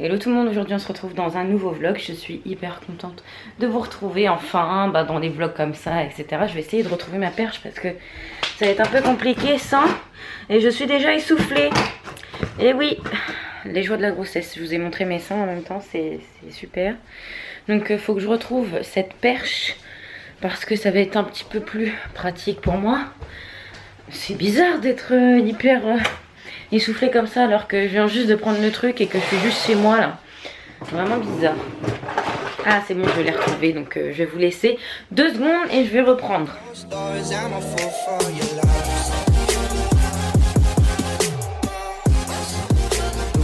Hello tout le monde, aujourd'hui on se retrouve dans un nouveau vlog. Je suis hyper contente de vous retrouver enfin dans des vlogs comme ça, etc. Je vais essayer de retrouver ma perche parce que ça va être un peu compliqué sans. Et je suis déjà essoufflée. Et oui, les joies de la grossesse. Je vous ai montré mes seins en même temps, c'est super. Donc il faut que je retrouve cette perche parce que ça va être un petit peu plus pratique pour moi. C'est bizarre d'être hyper... essoufflée comme ça alors que je viens juste de prendre le truc et que je suis juste chez moi là. Vraiment bizarre. Ah c'est bon, je l'ai retrouvé, donc je vais vous laisser 2 secondes et je vais reprendre.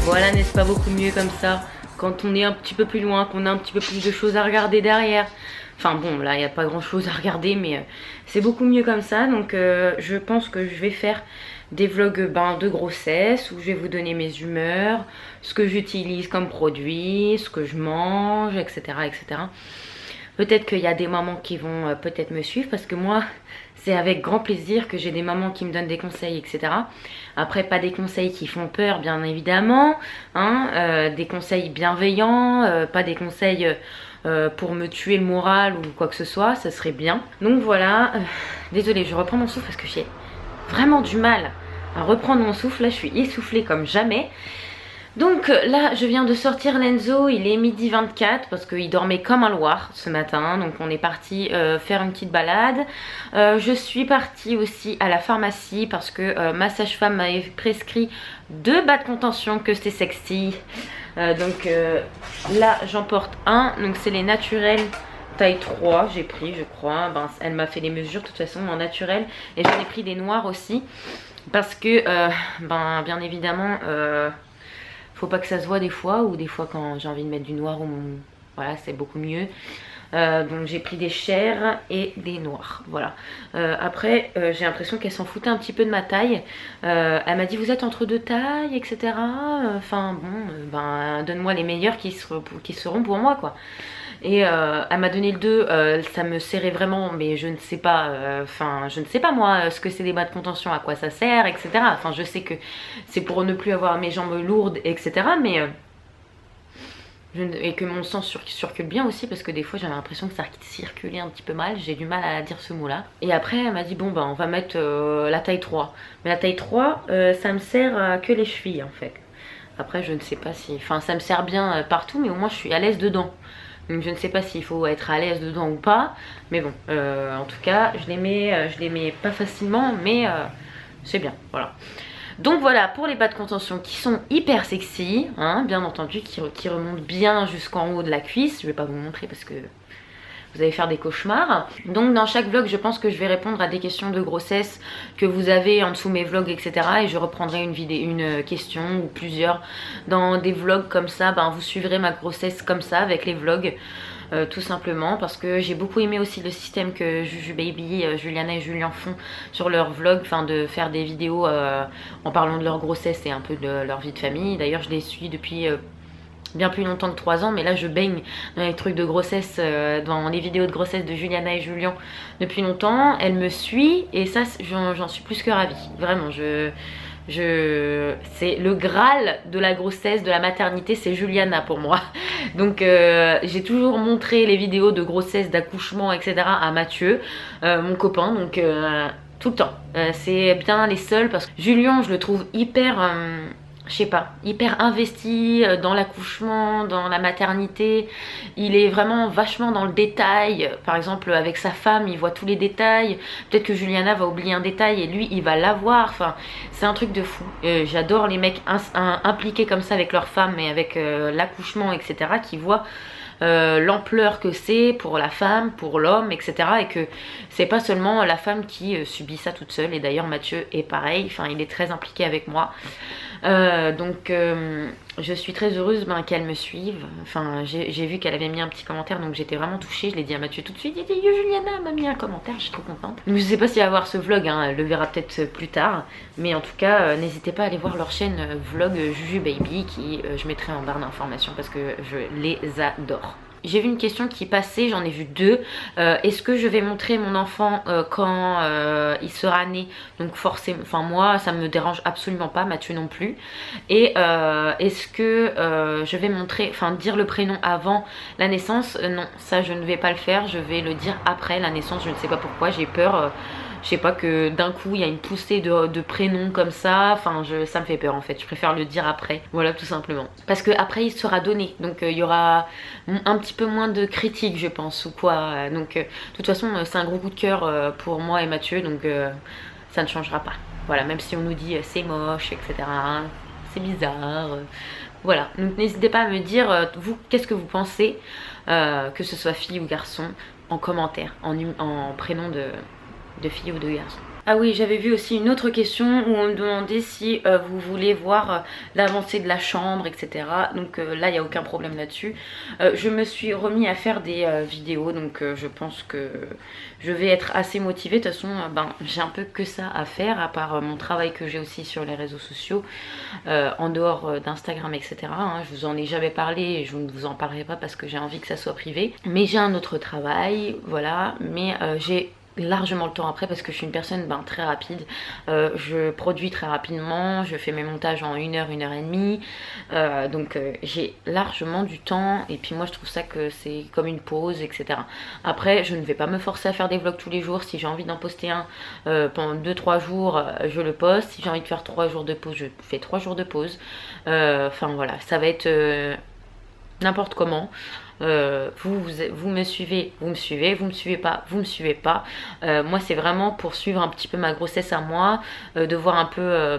Voilà, n'est-ce pas beaucoup mieux comme ça? Quand on est un petit peu plus loin, qu'on a un petit peu plus de choses à regarder derrière. Enfin bon, là il n'y a pas grand chose à regarder, mais c'est beaucoup mieux comme ça. Donc je pense que je vais faire des vlogs de grossesse où je vais vous donner mes humeurs, ce que j'utilise comme produit, ce que je mange, etc. etc. Peut-être qu'il y a des mamans qui vont peut-être me suivre parce que moi c'est avec grand plaisir que j'ai des mamans qui me donnent des conseils, etc. Après, pas des conseils qui font peur, bien évidemment, hein, des conseils bienveillants, pas des conseils pour me tuer le moral ou quoi que ce soit, ça serait bien. Donc voilà, désolée, je reprends mon souffle parce que j'ai vraiment du mal à reprendre mon souffle. Là, je suis essoufflée comme jamais. Donc là, je viens de sortir Lenzo, il est 12h24 parce qu'il dormait comme un loir ce matin. Donc on est parti faire une petite balade. Je suis partie aussi à la pharmacie parce que ma sage-femme m'avait prescrit 2 bas de contention, que c'était sexy. Donc là, j'en porte un. Donc c'est les naturels taille 3, j'ai pris, je crois. Elle m'a fait les mesures de toute façon en naturel. Et j'en ai pris des noirs aussi parce que, bien évidemment... faut pas que ça se voit des fois, ou des fois quand j'ai envie de mettre du noir, voilà, c'est beaucoup mieux. Donc j'ai pris des chairs et des noirs, voilà. Après j'ai l'impression qu'elle s'en foutait un petit peu de ma taille. Elle m'a dit vous êtes entre 2 tailles, etc. Enfin bon, donne-moi les meilleurs qui seront pour moi, quoi. Et elle m'a donné le 2, ça me serrait vraiment, mais je ne sais pas, je ne sais pas moi ce que c'est des bas de contention, à quoi ça sert, etc. Enfin je sais que c'est pour ne plus avoir mes jambes lourdes, etc. Mais et que mon sang circule bien aussi, parce que des fois j'avais l'impression que ça circulait un petit peu mal, j'ai du mal à dire ce mot là. Et après elle m'a dit bon on va mettre la taille 3. Mais la taille 3 ça me sert à que les chevilles en fait. Après je ne sais pas si, enfin ça me sert bien partout, mais au moins je suis à l'aise dedans. Donc je ne sais pas s'il faut être à l'aise dedans ou pas. Mais bon, en tout cas, je les mets pas facilement, mais c'est bien, voilà. Donc voilà, pour les bas de contention qui sont hyper sexy, hein, bien entendu, qui remontent bien jusqu'en haut de la cuisse. Je vais pas vous montrer parce que vous allez faire des cauchemars. Donc dans chaque vlog, je pense que je vais répondre à des questions de grossesse que vous avez en dessous mes vlogs, etc. Et je reprendrai une question ou plusieurs dans des vlogs comme ça. Vous suivrez ma grossesse comme ça avec les vlogs. Tout simplement parce que j'ai beaucoup aimé aussi le système que Juju Baby, Juliana et Julien font sur leur vlog, de faire des vidéos en parlant de leur grossesse et un peu de leur vie de famille. D'ailleurs je les suis depuis bien plus longtemps que 3 ans, mais là je baigne dans les trucs de grossesse, dans les vidéos de grossesse de Juliana et Julien depuis longtemps. Elle me suit et ça j'en suis plus que ravie, vraiment. C'est le Graal de la grossesse, de la maternité, c'est Juliana pour moi. Donc j'ai toujours montré les vidéos de grossesse, d'accouchement, etc. à Mathieu, mon copain, donc tout le temps. C'est bien les seuls parce que Julien, je le trouve hyper... je sais pas, hyper investi dans l'accouchement, dans la maternité. Il est vraiment vachement dans le détail. Par exemple, avec sa femme, il voit tous les détails. Peut-être que Juliana va oublier un détail et lui, il va l'avoir. Enfin, c'est un truc de fou. J'adore les mecs impliqués comme ça avec leur femme et avec l'accouchement, etc. qui voient l'ampleur que c'est pour la femme, pour l'homme, etc. Et que c'est pas seulement la femme qui subit ça toute seule. Et d'ailleurs Mathieu est pareil, il est très impliqué avec moi. Donc je suis très heureuse qu'elle me suive. J'ai vu qu'elle avait mis un petit commentaire, donc j'étais vraiment touchée. Je l'ai dit à Mathieu tout de suite. Il dit yo Juliana m'a mis un commentaire, je suis trop contente. Donc je sais pas s'il va voir ce vlog, elle le verra peut-être plus tard. Mais en tout cas n'hésitez pas à aller voir leur chaîne vlog Juju Baby qui je mettrai en barre d'informations parce que je les adore. J'ai vu une question qui passait, j'en ai vu deux. Est-ce que je vais montrer mon enfant quand il sera né? Donc forcément, enfin moi ça me dérange absolument pas, Mathieu non plus. Et est-ce que je vais montrer, enfin dire le prénom avant la naissance? Non, ça je ne vais pas le faire, je vais le dire après la naissance. Je ne sais pas pourquoi, j'ai peur. Je sais pas, que d'un coup il y a une poussée de prénoms comme ça, enfin ça me fait peur en fait, je préfère le dire après, voilà tout simplement. Parce que après il sera donné, donc il y aura un petit peu moins de critiques je pense ou quoi, donc de toute façon c'est un gros coup de cœur pour moi et Mathieu, donc ça ne changera pas. Voilà, même si on nous dit c'est moche, etc., c'est bizarre, voilà. Donc n'hésitez pas à me dire, vous, qu'est-ce que vous pensez, que ce soit fille ou garçon, en commentaire, en prénom de fille ou de garçon. Ah oui, j'avais vu aussi une autre question où on me demandait si vous voulez voir l'avancée de la chambre, etc. Donc là, il n'y a aucun problème là-dessus. Je me suis remis à faire des vidéos, donc je pense que je vais être assez motivée. De toute façon, j'ai un peu que ça à faire, à part mon travail que j'ai aussi sur les réseaux sociaux, en dehors d'Instagram, etc. Hein. Je vous en ai jamais parlé et je ne vous en parlerai pas parce que j'ai envie que ça soit privé. Mais j'ai un autre travail, voilà. Mais j'ai largement le temps après parce que je suis une personne très rapide, je produis très rapidement, je fais mes montages en 1 heure, 1 heure et demie, donc j'ai largement du temps et puis moi je trouve ça que c'est comme une pause, etc. Après je ne vais pas me forcer à faire des vlogs tous les jours, si j'ai envie d'en poster un pendant 2-3 jours je le poste, si j'ai envie de faire 3 jours de pause je fais 3 jours de pause, enfin voilà, ça va être n'importe comment. Vous me suivez, vous me suivez, vous me suivez pas, vous me suivez pas. Moi c'est vraiment pour suivre un petit peu ma grossesse à moi, de voir un peu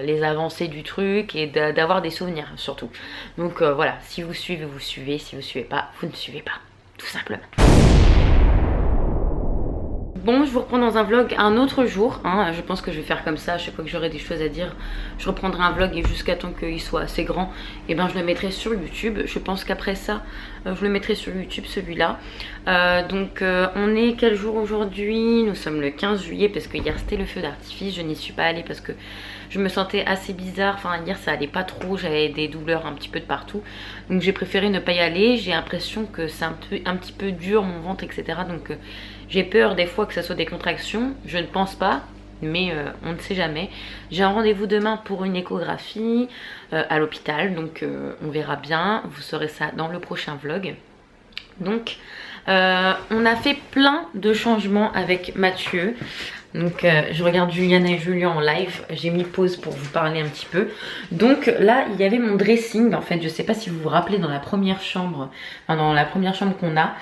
les avancées du truc et d'avoir des souvenirs surtout. Donc voilà, si vous suivez, vous suivez, si vous suivez pas, vous ne suivez pas, tout simplement. Bon, je vous reprends dans un vlog un autre jour, hein. Je pense que je vais faire comme ça, à chaque fois que j'aurai des choses à dire, je reprendrai un vlog et jusqu'à temps qu'il soit assez grand, et ben je le mettrai sur YouTube. Je pense qu'après ça, je le mettrai sur YouTube celui-là. Donc on est quel jour aujourd'hui? Nous sommes le 15 juillet parce que hier c'était le feu d'artifice, je n'y suis pas allée parce que je me sentais assez bizarre, enfin hier ça allait pas trop, j'avais des douleurs un petit peu de partout, donc j'ai préféré ne pas y aller. J'ai l'impression que c'est un petit peu dur mon ventre, etc. Donc j'ai peur des fois que ça soit des contractions, je ne pense pas, mais on ne sait jamais. J'ai un rendez-vous demain pour une échographie à l'hôpital, donc on verra bien, vous saurez ça dans le prochain vlog. Donc on a fait plein de changements avec Mathieu. Donc je regarde Juliana et Julien en live, j'ai mis pause pour vous parler un petit peu. Donc là il y avait mon dressing en fait, je sais pas si vous vous rappelez dans la première chambre, enfin dans la première chambre qu'on a,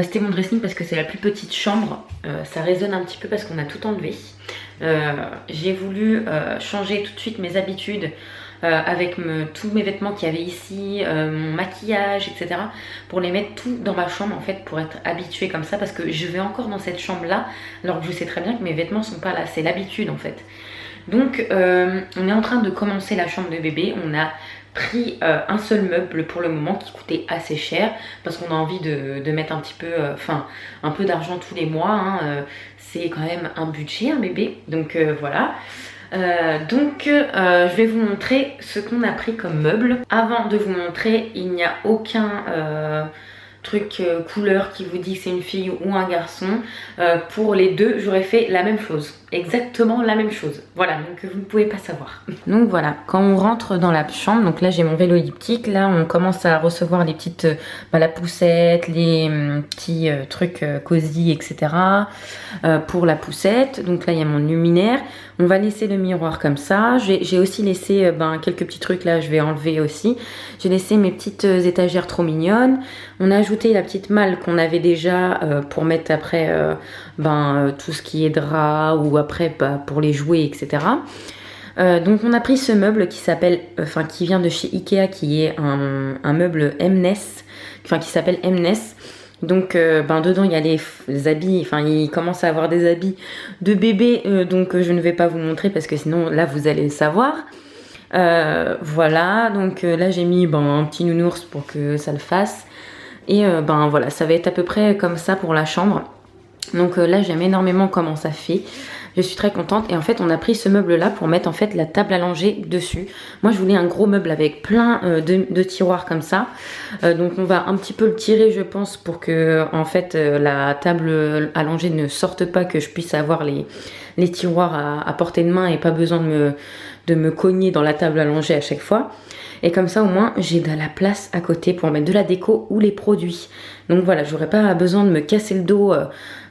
c'était mon dressing parce que c'est la plus petite chambre, ça résonne un petit peu parce qu'on a tout enlevé. J'ai voulu changer tout de suite mes habitudes avec tous mes vêtements qu'il y avait ici, mon maquillage, etc. pour les mettre tout dans ma chambre en fait, pour être habituée comme ça, parce que je vais encore dans cette chambre là alors que je sais très bien que mes vêtements sont pas là, c'est l'habitude en fait. Donc on est en train de commencer la chambre de bébé. On a pris un seul meuble pour le moment qui coûtait assez cher parce qu'on a envie de mettre un petit peu, un peu d'argent tous les mois, hein. C'est quand même un budget un bébé, donc voilà. Je vais vous montrer ce qu'on a pris comme meuble. Avant de vous montrer, il n'y a aucun truc couleur qui vous dit que c'est une fille ou un garçon. Pour les deux, j'aurais fait la même chose, exactement la même chose. Voilà, donc vous ne pouvez pas savoir. Donc voilà, quand on rentre dans la chambre, donc là j'ai mon vélo elliptique, là on commence à recevoir les petites, la poussette, les petits trucs cosy, etc. Pour la poussette. Donc là il y a mon luminaire. On va laisser le miroir comme ça. J'ai aussi laissé quelques petits trucs là, je vais enlever aussi. J'ai laissé mes petites étagères trop mignonnes. On a ajouté la petite malle qu'on avait déjà pour mettre après tout ce qui est drap ou après pour les jouets, etc. Donc on a pris ce meuble qui s'appelle, qui vient de chez Ikea, qui est un meuble Mnes, qui s'appelle Mnes. Donc dedans il y a les habits, il commence à avoir des habits de bébé, donc je ne vais pas vous montrer parce que sinon là vous allez le savoir. Voilà, donc là j'ai mis un petit nounours pour que ça le fasse. Et voilà, ça va être à peu près comme ça pour la chambre. Donc là j'aime énormément comment ça fait. Je suis très contente. Et en fait, on a pris ce meuble-là pour mettre en fait la table à langer dessus. Moi, je voulais un gros meuble avec plein de tiroirs comme ça. Donc, on va un petit peu le tirer, je pense, pour que en fait la table à langer ne sorte pas, que je puisse avoir les tiroirs à portée de main et pas besoin de me cogner dans la table à langer à chaque fois. Et comme ça, au moins, j'ai de la place à côté pour mettre de la déco ou les produits. Donc voilà, j'aurais pas besoin de me casser le dos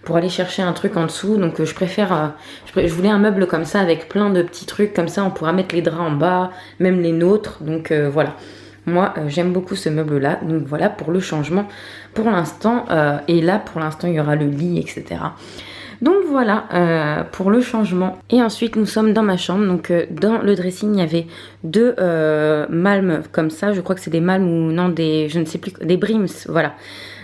pour aller chercher un truc en dessous. Donc je préfère, je voulais un meuble comme ça avec plein de petits trucs. Comme ça, on pourra mettre les draps en bas, même les nôtres. Donc voilà. Moi, j'aime beaucoup ce meuble-là. Donc voilà pour le changement pour l'instant. Et là, pour l'instant, il y aura le lit, etc. Donc voilà pour le changement. Et ensuite nous sommes dans ma chambre. Donc dans le dressing il y avait deux malmes comme ça. Je crois que c'est des malmes ou non des, je ne sais plus, des brims. Voilà.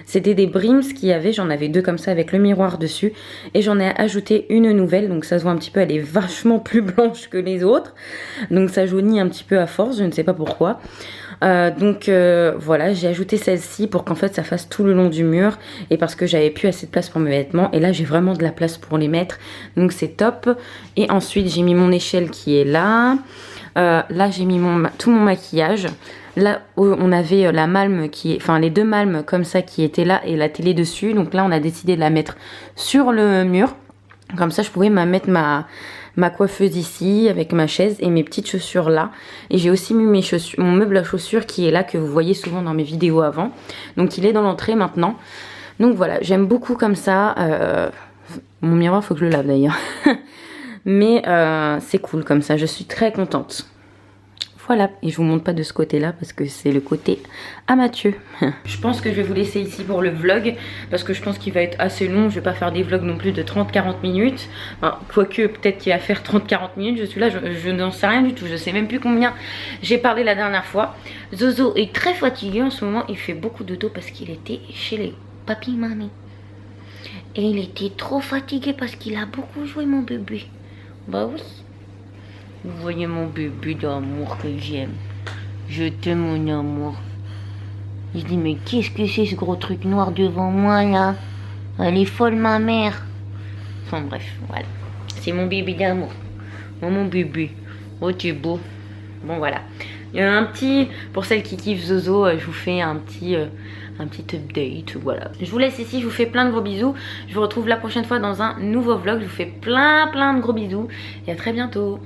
C'était des brims qu'il y avait. J'en avais deux comme ça avec le miroir dessus. Et j'en ai ajouté une nouvelle. Donc ça se voit un petit peu. Elle est vachement plus blanche que les autres. Donc ça jaunit un petit peu à force. Je ne sais pas pourquoi. Voilà, j'ai ajouté celle-ci pour qu'en fait ça fasse tout le long du mur et parce que j'avais plus assez de place pour mes vêtements et là j'ai vraiment de la place pour les mettre, donc c'est top. Et ensuite j'ai mis mon échelle qui est là. Là j'ai mis tout mon maquillage. Là on avait la malme enfin les deux malmes comme ça qui étaient là et la télé dessus, donc là on a décidé de la mettre sur le mur, comme ça je pouvais mettre ma coiffeuse ici avec ma chaise et mes petites chaussures là. Et j'ai aussi mis mes chaussures, mon meuble à chaussures qui est là, que vous voyez souvent dans mes vidéos avant. Donc il est dans l'entrée maintenant. Donc voilà, j'aime beaucoup comme ça. Mon miroir, faut que je le lave d'ailleurs. Mais c'est cool comme ça, je suis très contente. Voilà, et je vous montre pas de ce côté-là parce que c'est le côté à Mathieu. Je pense que je vais vous laisser ici pour le vlog parce que je pense qu'il va être assez long. Je vais pas faire des vlogs non plus de 30-40 minutes. Enfin, quoique peut-être qu'il va faire 30-40 minutes. Je suis là, je n'en sais rien du tout. Je sais même plus combien j'ai parlé la dernière fois. Zozo est très fatigué en ce moment. Il fait beaucoup de dos parce qu'il était chez les papy mamie. Et il était trop fatigué parce qu'il a beaucoup joué mon bébé. Bah oui. Vous voyez mon bébé d'amour que j'aime. Je t'aime mon amour. Il se dit mais qu'est-ce que c'est ce gros truc noir devant moi là? Elle est folle ma mère. Enfin bref, voilà. C'est mon bébé d'amour. Oh mon bébé. Oh t'es beau. Bon voilà. Il y a un petit, pour celles qui kiffent Zozo, je vous fais un petit update, voilà. Je vous laisse ici, je vous fais plein de gros bisous. Je vous retrouve la prochaine fois dans un nouveau vlog. Je vous fais plein de gros bisous et à très bientôt.